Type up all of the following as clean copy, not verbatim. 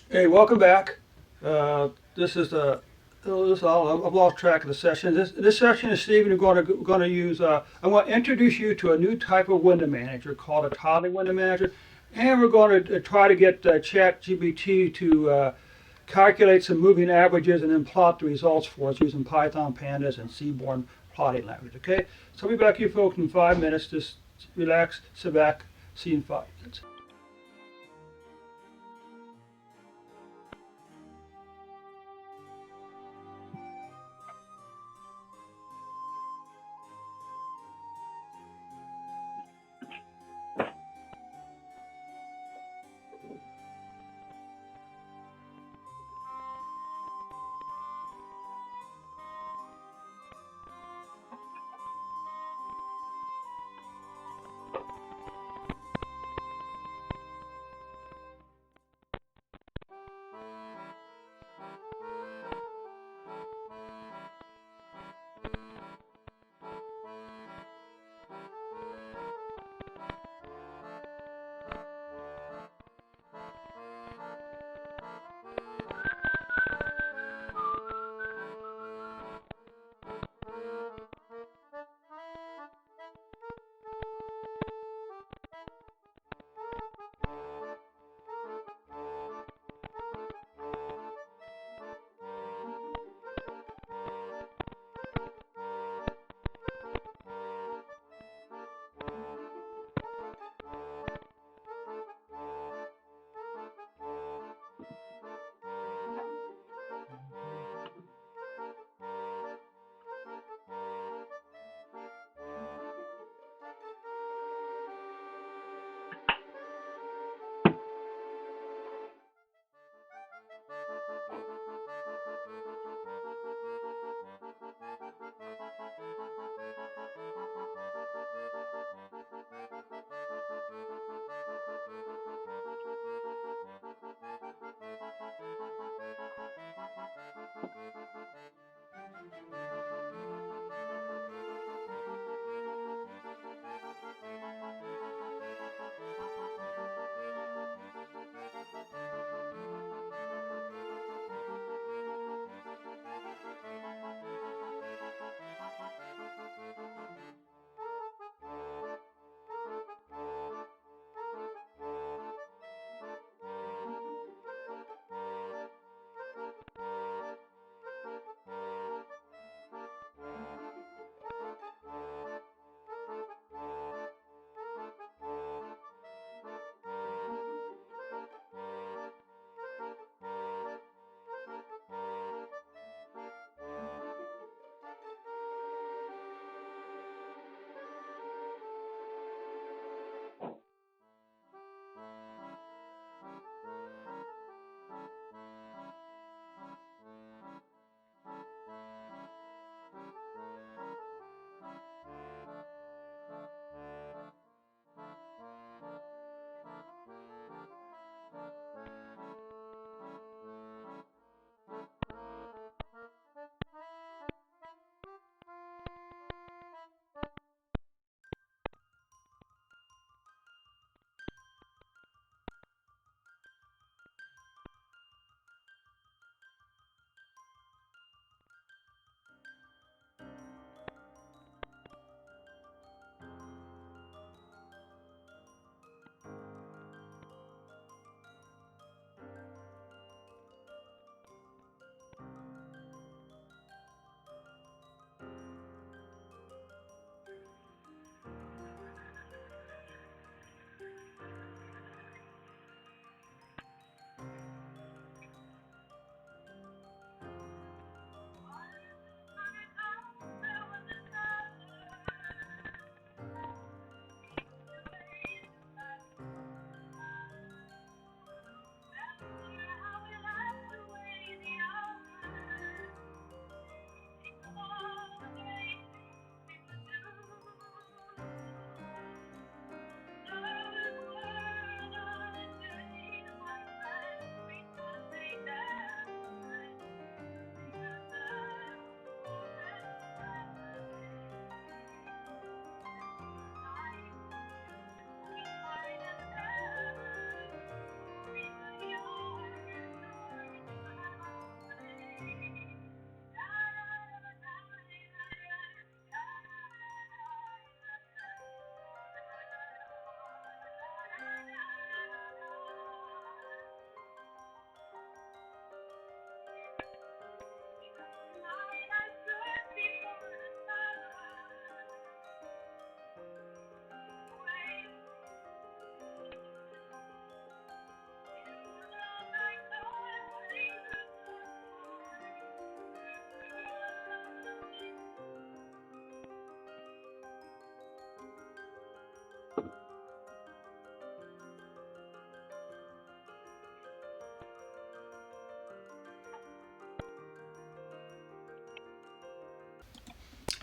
Hey, welcome back. This is I've lost track of the session. This session is Stephen. We're going to use. I want to introduce you to a new type of window manager called a tiling window manager, and we're going to try to get ChatGPT to calculate some moving averages and then plot the results for us using Python pandas and Seaborn plotting language. Okay, so we'll be back here, folks, in 5 minutes. Just relax, sit back, see you in 5 minutes.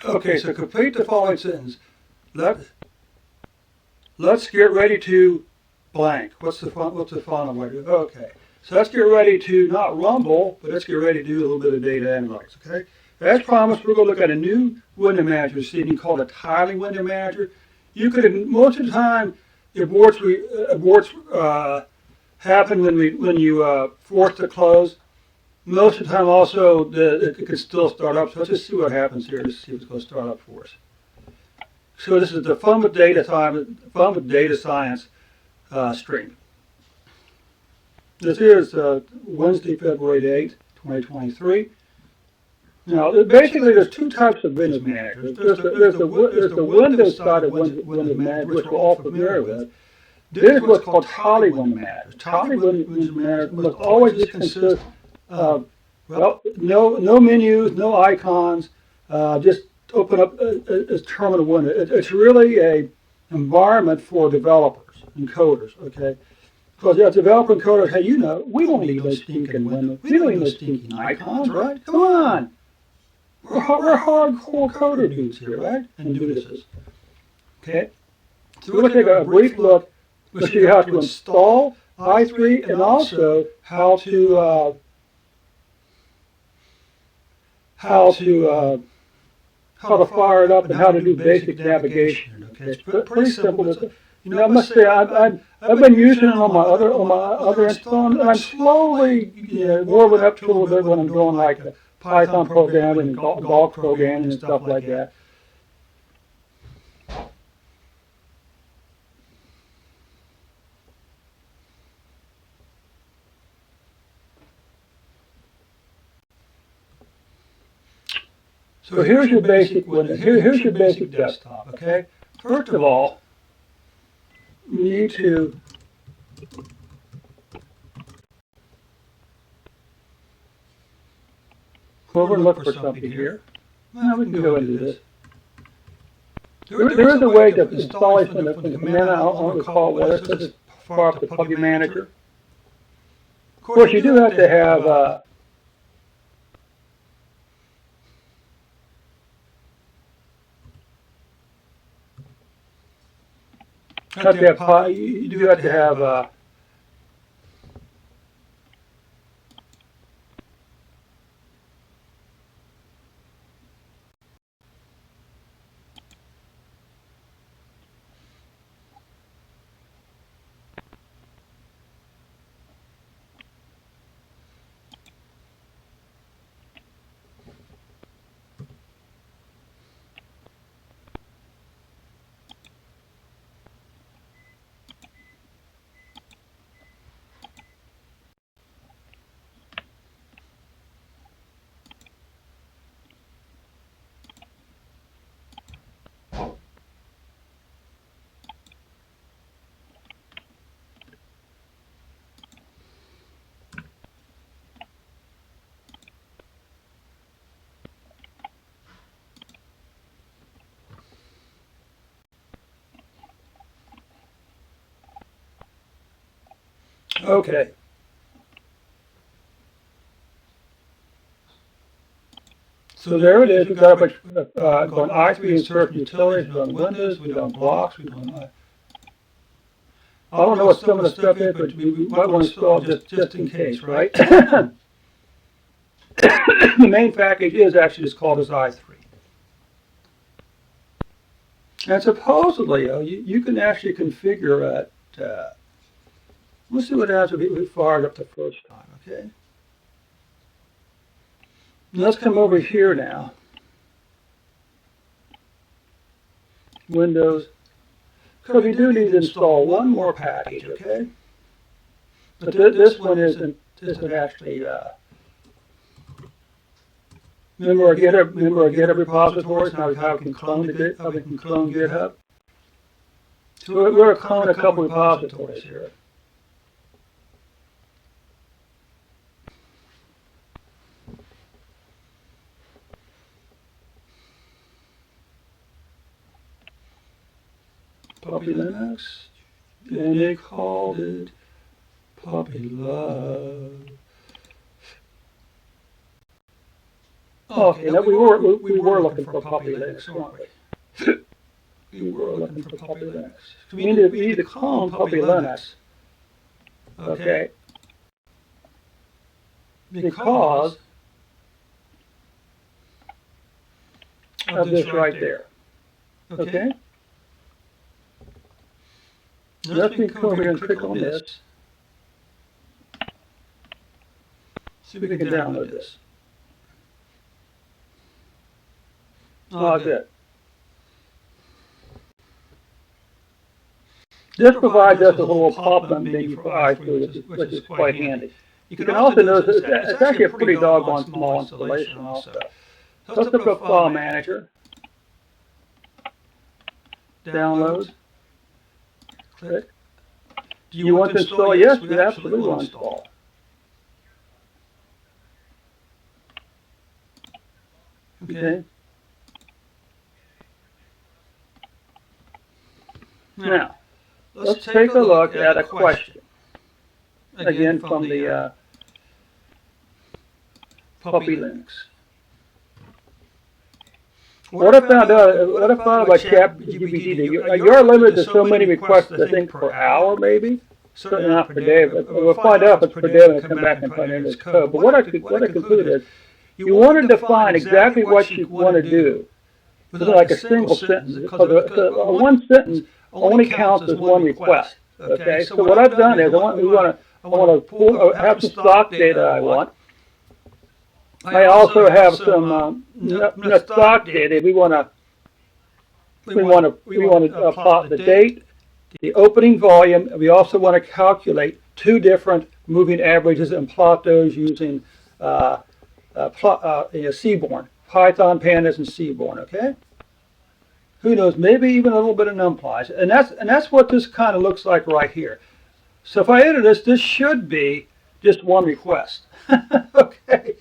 Okay, so complete the following sentence. Let's get ready to blank. What's the final way to do it? Okay. So let's get ready to not rumble, but let's get ready to do a little bit of data analytics, okay? As promised, we're going to look at a new window manager this evening called a tiling window manager. You could, most of the time, aborts happen when you force to close. Most of the time also, it can still start up. So let's just see what happens here. Let's see if it's going to start up for us. So this is the fun with data science stream. This is Wednesday, February 8th, 2023. Now, basically, there's two types of Windows managers. There's the Windows side of Windows Manager, which we're all familiar with. This is what's called Tally Window Manager. Tally Window Manager must always just consist of, well, no menus, no icons, just open up a terminal window. It's really a environment for developers and coders, okay? Because as developer and coders, hey, you know, we don't need those stinking windows. We don't need those stinking icons, right? Come on. We're hardcore coder dudes here, right? And dudeses. Okay? So we're going to take a brief look. We'll show you how to install i3 and also how to fire it up and how to do basic navigation. Okay, it's pretty simple. You know, I must say I've been using it on my other install, and I'm slowly warming up to a little bit when I'm doing like Python programming and Gauck programming and stuff like that. So here's your basic window. Here's your basic desktop. Okay. First of all, you need to go over and look for something here. Well, we can go into this. There is a way to install it from the command. I don't recall what it says. Far up the Puppy Manager. Of course, you do have to have. You do have to have Okay. So there it is. We've got going i3 insert utilities. We've done Windows. We've done blocks. We've done. I don't know what some of the stuff is, but we might want to install just in case, right? The main package is actually just called as i3. And supposedly, you can actually configure it. We'll see what happens if we fire it up the first time, okay? Let's come over here now. Windows. Because we do need to install one more package, okay? But this one isn't actually. Remember our GitHub repositories? How we can clone GitHub. So we're going to clone a couple repositories here. Puppy Linux, and they called it Puppy Love. Okay, now we were looking for Puppy Linux, weren't we? We were looking for Puppy Linux. We need to clone Puppy Linux. Okay. Because of this right there. Okay. Let me come over here and click on this. See if we can download this. Oh, good. This provides us a little pop-up menu for i3, which is quite handy. You can also notice it's actually a pretty doggone small installation also. So let's look up File Manager, Download, click. Do you want to install? Yes, we absolutely want to install. Okay. Now, let's take a look at a question. Again, from the Puppy Linux. What I found about ChatGPT, you're limited to so many requests, I think, per hour, maybe. Certainly not per day. But we'll find out if it's per day when I come back and put in this code. But what I concluded is, you want to define exactly what you want to do. It's like a single sentence, because one sentence only counts as one request. Okay, so what I've done is I want to have some stock data I want. I also have some stock data. We want to plot the date, the opening volume. We also want to calculate two different moving averages and plot those using Seaborn, Python, Pandas, and Seaborn. Okay. Who knows? Maybe even a little bit of NumPy, and that's what this kind of looks like right here. So if I enter this, this should be just one request. Okay.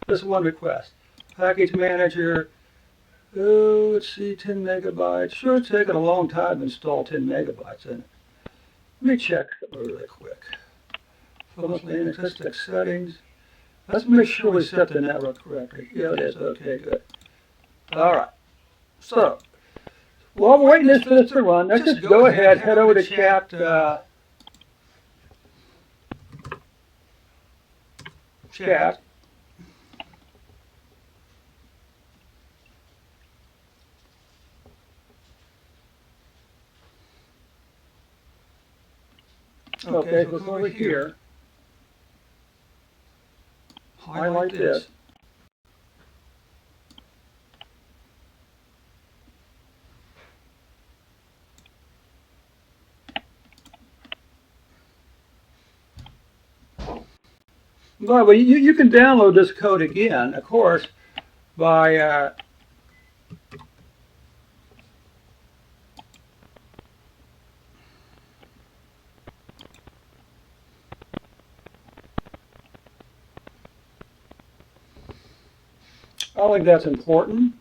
Just one request. Package manager, oh, let's see, 10 megabytes. Sure, it's taken a long time to install 10 megabytes in it. Let me check really quick. Focus Linux, let's check settings. Let's make sure we set the network correctly. Yeah, it is. Okay, good. All right. So, while we're waiting for this to run, let's just go ahead, head over to chat. Chat. Okay, so go over here, highlight this, by the way, you can download this code again, of course, by I think that's important.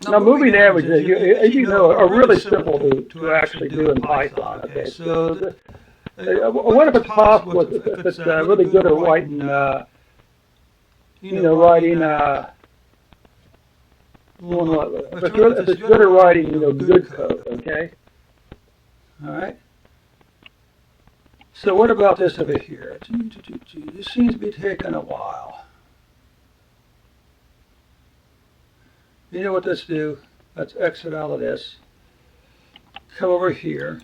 Now, moving averages, you know, are really simple to actually do in Python. Okay, so what if it's possible if it's really good at writing, if it's good at writing, good code. Okay. All right. So what about this over here? This seems to be taking a while. You know what let's do? Let's exit out of this. Come over here.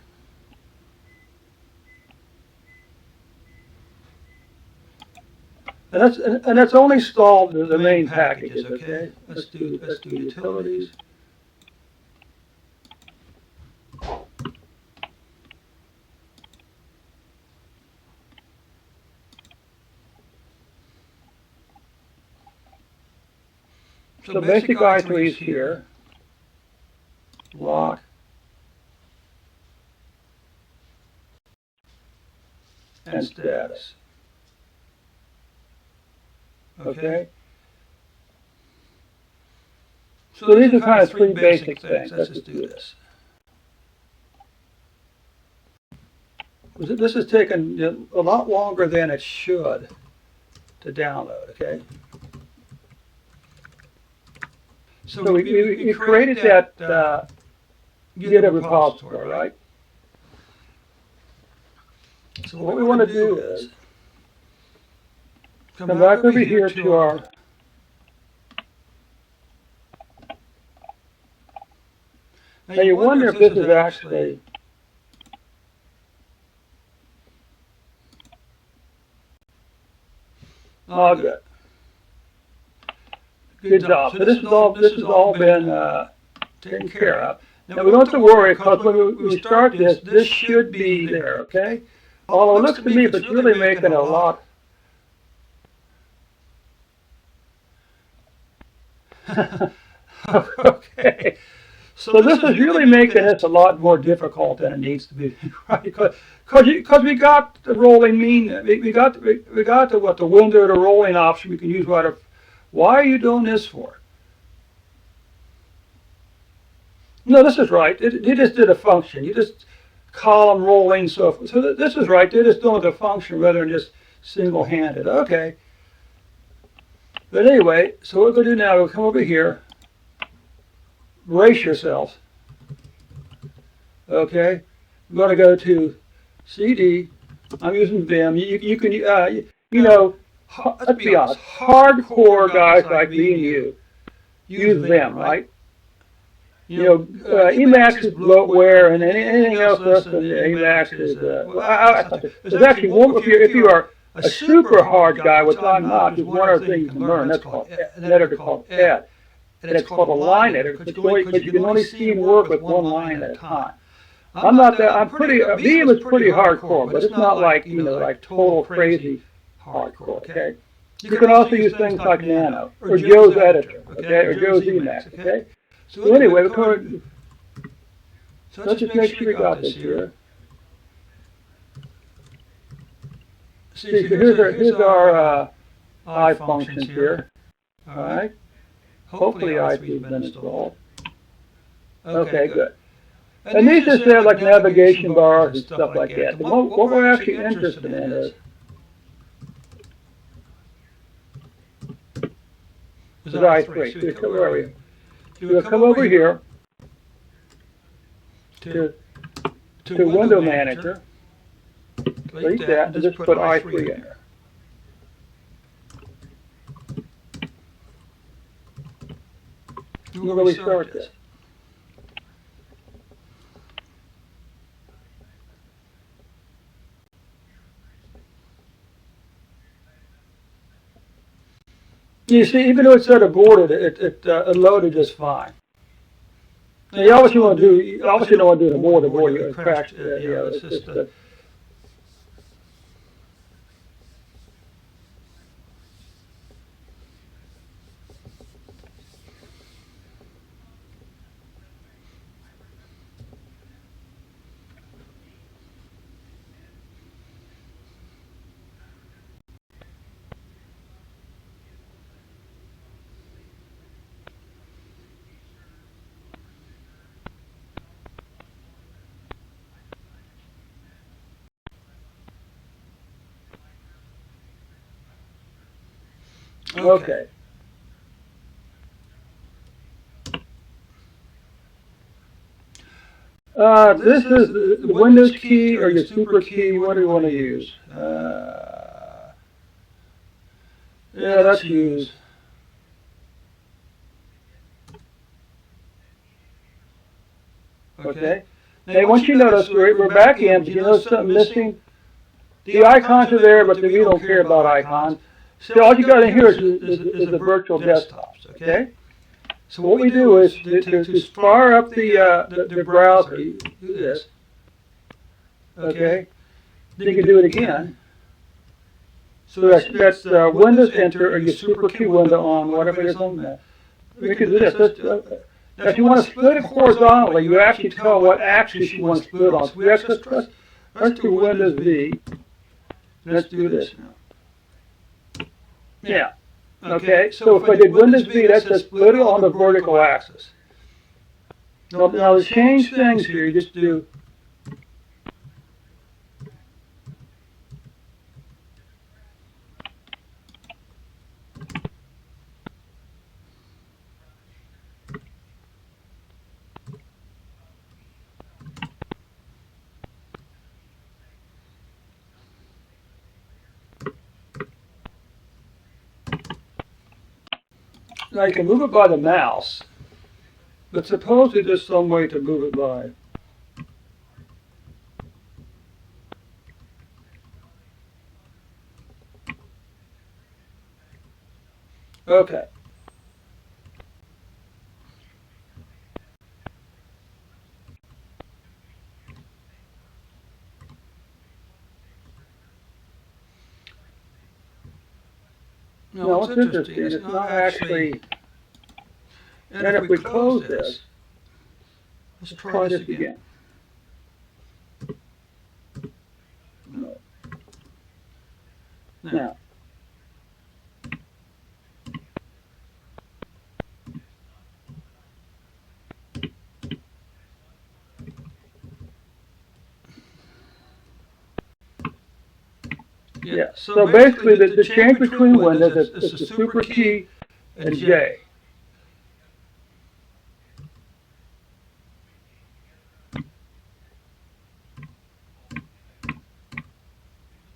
And that's only installed the main packages, okay? Let's do utilities. So basic i3 is here. Lock. And status. Okay. So these are kind of three basic things. Let's just do this. this is taking a lot longer than it should to download, okay? So we created that GitHub repository, right? So what we want to do is come back over here to our now you wonder if this is actually good. Good job. So this has all been taken care of. Now we don't have to worry because when we start this should be there, okay? Although it looks to me if it's really making a lot. Okay. So this is really making this a lot more difficult than it needs to be, right? Because we got the rolling mean, we got the window, the rolling option we can use right up. Why are you doing this for? No, this is right. You just did a function. You just column rolling, so this is right. They're just doing the function rather than just single-handed. Okay. But anyway, so what we're going to do now, we'll come over here. Brace yourselves. Okay. I'm going to go to CD. I'm using Vim. You can, you know, let's be honest. Hardcore guys like me and you use Vim, right? You know, Emacs is bloatware, and anything else less than Emacs is. There's actually one. If you are a super hard guy, which I'm not, there's one other thing you can learn. That's called an editor called Ed, and it's called a line editor, because you can only see and work with one line at a time. I'm not that. I'm pretty. Vim is pretty hardcore, but it's not like like total crazy hardcore. Okay. You can also use things like Nano or Joe's editor, okay, or Joe's Emacs, okay. So anyway, let's just make sure we got this here. See, so here's our I functions here. All right. Hopefully i3 has been installed. Okay, good. And these just have like navigation bars and stuff like that. But what we're actually interested in is i3. So where are we? We'll come over here to Window Manager, delete that, and just put i3 in there. We'll restart this. You see, even though it said aborted, it loaded just fine. Now, you obviously want to do, you obviously don't want to do the more you crash. It's just. Okay. This is the Windows key or your super key. What do you want to use? Yeah, let's use. Okay. Now, once you notice we're back in, but you notice something missing? The icons are there, but we don't care about icons. So all you got in here is the virtual desktops, okay? So what we do is to fire up the browser, you do this, okay? Then you can do it again. So that's Windows Enter or your super key window on whatever it is on there. We can do this. Now if you want to split it horizontally, you actually tell what axis you want to split on. So let's do Windows V. Let's do this now. Yeah. Okay. So if I did Windows V, that says split it on the vertical axis. Now to change things here, you just do Now you can move it by the mouse, but supposedly there's some way to move it by. Okay. Now what's interesting, it's not actually, and if we close this, let's try this again. No. Now, yeah, so basically the change between windows is the super key and J.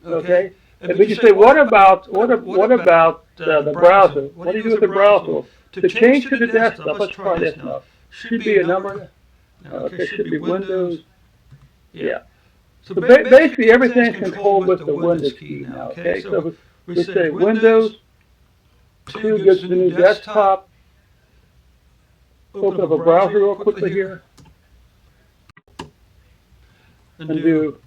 Okay, and we can say, what about the browser? What do you do with the browser? To change to the desktop, let's try this now. Should be a number. Okay, should be Windows. Yeah. So basically everything's controlled with the Windows key now. Okay, so we say Windows 2 gives the new desktop. Open up a browser real quickly here. And do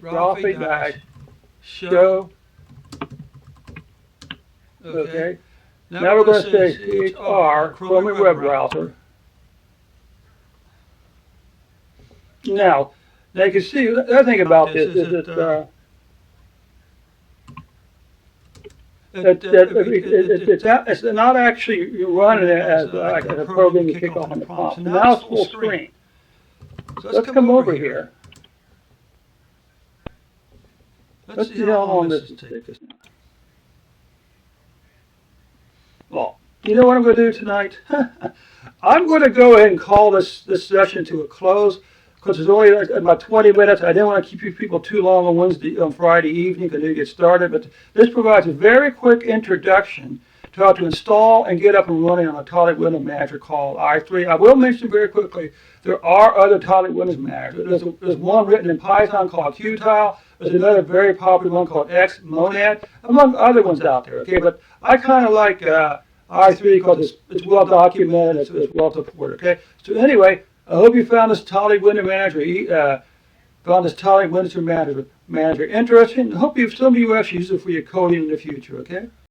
Ralphie-show. Okay. Now we're going to say CHR, Chrome web browser. Now you can see the other thing about this is that it's not actually running as like a program you kick off on the prompt. So now it's full screen. So let's come over here. Let's see how long this will take us now. Well, you know what I'm going to do tonight? I'm going to go ahead and call this session to a close because it's only about 20 minutes. I didn't want to keep you people too long on Friday evening because you get started. But this provides a very quick introduction to how to install and get up and running on a Tonic Window Manager called i3. I will mention very quickly, there are other Tonic Windows Managers. There's one written in Python called Qtile. There's another very popular one called Xmonad, among other ones out there. Okay, but I kind of like i3 because it's well documented, it's well supported. Okay, so anyway, I hope you found this Tonic Window Manager Manager interesting. I hope some of you actually use it for your coding in the future. Okay.